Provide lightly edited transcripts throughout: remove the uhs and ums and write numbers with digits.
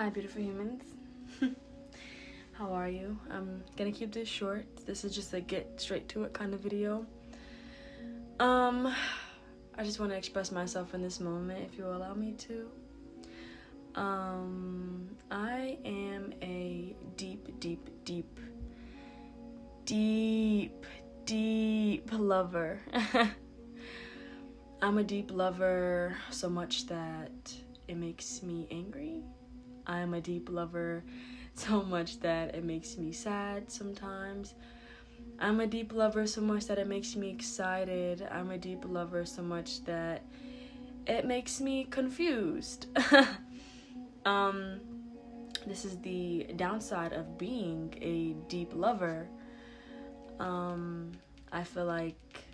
Hi, beautiful humans. How are you? I'm gonna keep this short. This is just a get straight to it kind of video. I just want to express myself in this moment, if you will allow me to. I am a deep lover. I'm a deep lover so much that it makes me angry. I'm a deep lover so much that it makes me sad sometimes. I'm a deep lover so much that it makes me excited. I'm a deep lover so much that it makes me confused. This is the downside of being a deep lover. I feel like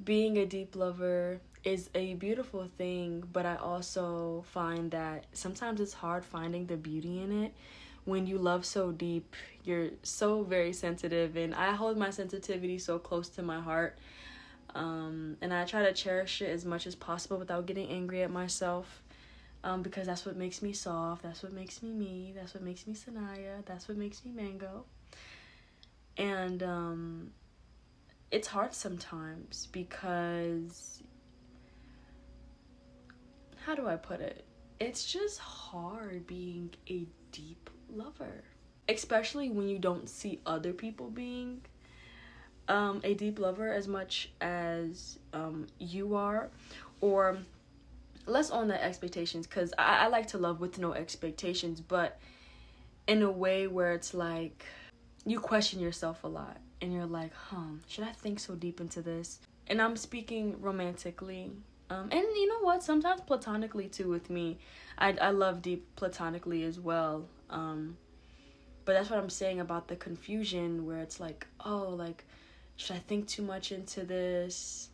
being a deep lover is a beautiful thing, but I also find that sometimes it's hard finding the beauty in it. When you love so deep, you're so very sensitive, and I hold my sensitivity so close to my heart. And I try to cherish it as much as possible without getting angry at myself, because that's what makes me soft, that's what makes me, that's what makes me Sanaya, that's what makes me Mango. And it's hard sometimes because, how do I put it? It's just hard being a deep lover, especially when you don't see other people being a deep lover as much as you are, or less on the expectations, because I like to love with no expectations, but in a way where it's like you question yourself a lot and you're like, should I think so deep into this? And I'm speaking romantically. And you know what? Sometimes platonically too with me. I love deep platonically as well. But that's what I'm saying about the confusion where it's like, should I think too much into this?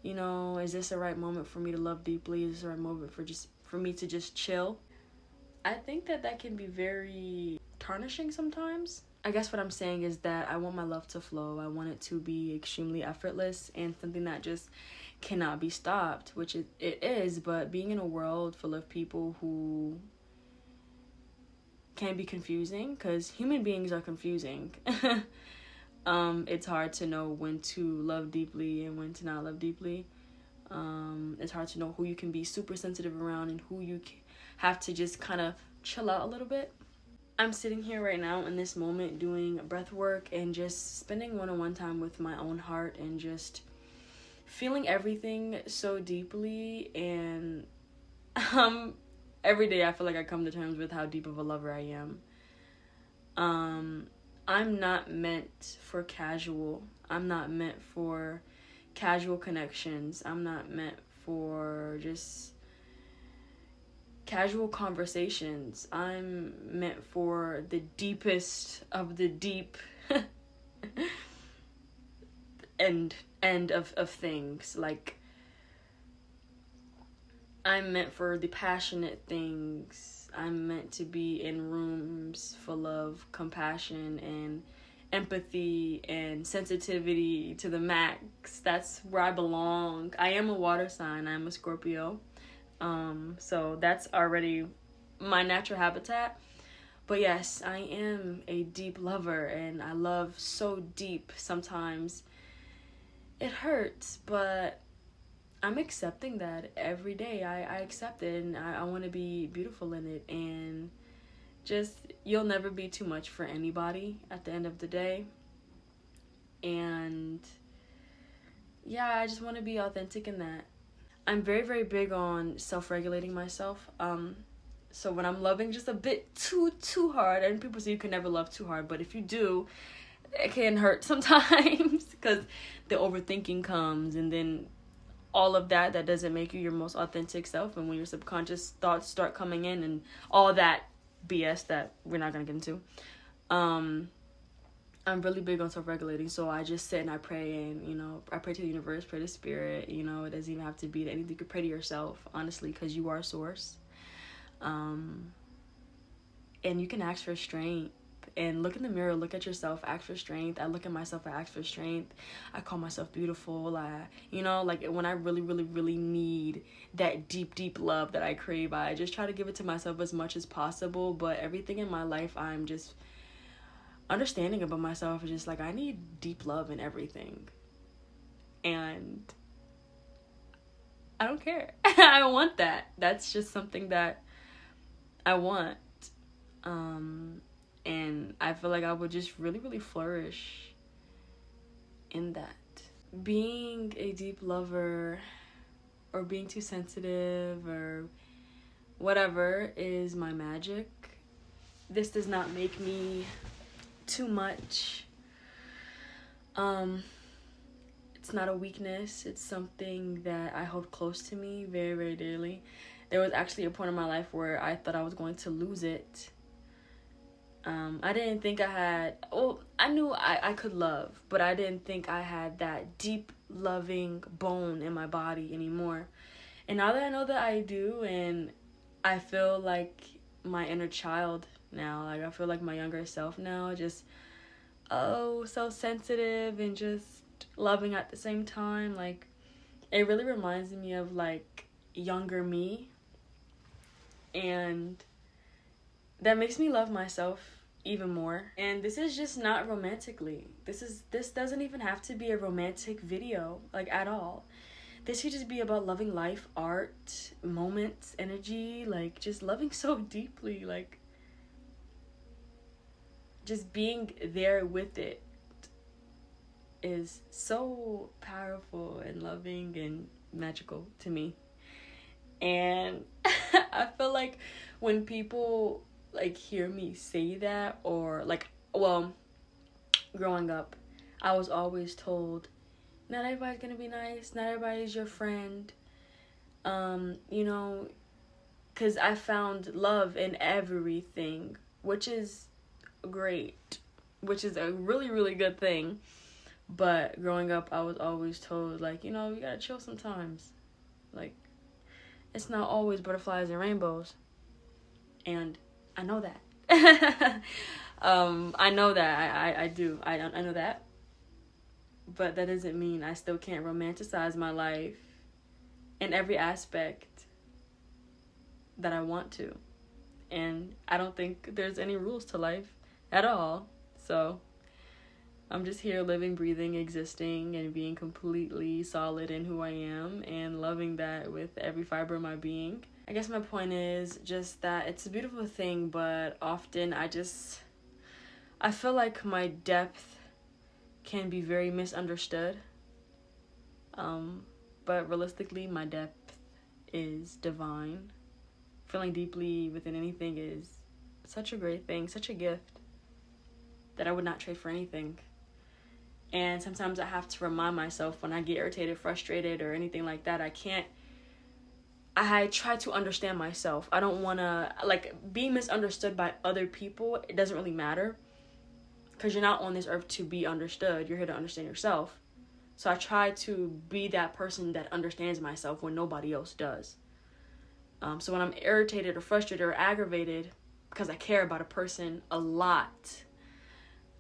You know, is this the right moment for me to love deeply? Is this the right moment for me to just chill? I think that can be very tarnishing sometimes. I guess what I'm saying is that I want my love to flow. I want it to be extremely effortless and something that just cannot be stopped, which it is, but being in a world full of people who can be confusing, because human beings are confusing. It's hard to know when to love deeply and when to not love deeply. It's hard to know who you can be super sensitive around and who you have to just kind of chill out a little bit. I'm sitting here right now in this moment doing breath work and just spending one-on-one time with my own heart and just feeling everything so deeply. And every day I feel like I come to terms with how deep of a lover I am. I'm not meant for casual. I'm not meant for casual connections. I'm not meant for just casual conversations. I'm meant for the deepest of the deep end of things. Like, I'm meant for the passionate things. I'm meant to be in rooms full of compassion and empathy and sensitivity to the max. That's where I belong. I am a water sign. I'm a Scorpio. So that's already my natural habitat. But yes, I am a deep lover and I love so deep. Sometimes it hurts, but I'm accepting that every day. I accept it, and I want to be beautiful in it. And just, you'll never be too much for anybody at the end of the day. And yeah, I just want to be authentic in that. I'm very, very big on self-regulating myself. So when I'm loving just a bit too hard, and people say you can never love too hard, but if you do, it can hurt sometimes because the overthinking comes, and then all of that doesn't make you your most authentic self. And when your subconscious thoughts start coming in and all that BS that we're not gonna get into, I'm really big on self-regulating. So I just sit and I pray, and, you know, I pray to the universe, pray to spirit. You know, it doesn't even have to be anything. You could pray to yourself, honestly, because you are source. And you can ask for strength. and look in the mirror, look at yourself, ask for strength. I look at myself, I ask for strength. I call myself beautiful. Like when I really, really, really need that deep, deep love that I crave, I just try to give it to myself as much as possible. But everything in my life, I'm just understanding about myself is just like, I need deep love in everything. And I don't care. I want that. That's just something that I want. And I feel like I would just really, really flourish in that. Being a deep lover or being too sensitive or whatever is my magic. This does not make me too much. It's not a weakness. It's something that I hold close to me very, very dearly. There was actually a point in my life where I thought I was going to lose it. I didn't think I had... Well, I knew I could love, but I didn't think I had that deep, loving bone in my body anymore. And now that I know that I do, and I feel like my inner child now, like I feel like my younger self now, just, so sensitive and just loving at the same time. Like, it really reminds me of, like, younger me. And that makes me love myself even more. And this is just not romantically. This doesn't even have to be a romantic video, like, at all. This should just be about loving life, art, moments, energy, like, just loving so deeply, like, just being there with it is so powerful and loving and magical to me. And I feel like when people, like, hear me say that, or, like, well, growing up, I was always told, not everybody's gonna be nice, not everybody's your friend, you know, because I found love in everything, which is great, which is a really, really good thing. But growing up, I was always told, like, you know, you gotta chill sometimes. Like, it's not always butterflies and rainbows. And I know that. I know that. I do. I know that. But that doesn't mean I still can't romanticize my life in every aspect that I want to. And I don't think there's any rules to life at all. So I'm just here living, breathing, existing, and being completely solid in who I am and loving that with every fiber of my being. I guess my point is just that it's a beautiful thing, but often I feel like my depth can be very misunderstood. But realistically, my depth is divine. Feeling deeply within anything is such a great thing, such a gift that I would not trade for anything. And sometimes I have to remind myself when I get irritated, frustrated, or anything like that, I try to understand myself. I don't want to, like, being misunderstood by other people, it doesn't really matter. Because you're not on this earth to be understood. You're here to understand yourself. So I try to be that person that understands myself when nobody else does. So when I'm irritated or frustrated or aggravated, because I care about a person a lot,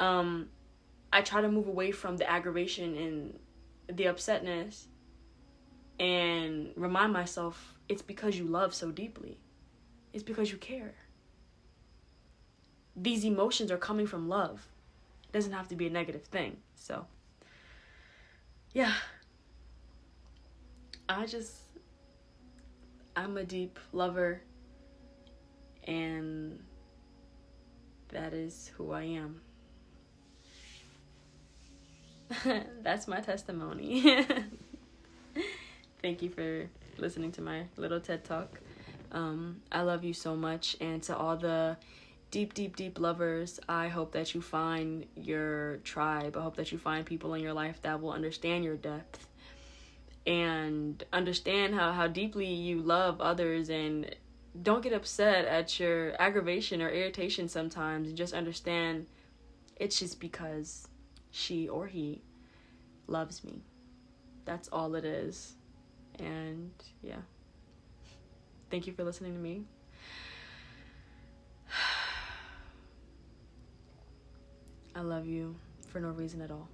I try to move away from the aggravation and the upsetness and remind myself it's because you love so deeply. It's because you care. These emotions are coming from love. It doesn't have to be a negative thing. So, yeah. I'm a deep lover, and that is who I am. That's my testimony. Thank you for listening to my little TED Talk. I love you so much, and to all the deep, deep, deep lovers, I hope that you find your tribe. I hope that you find people in your life that will understand your depth and understand how deeply you love others, and don't get upset at your aggravation or irritation sometimes. Just understand it's just because she or he loves me. That's all it is. And yeah. Thank you for listening to me. I love you for no reason at all.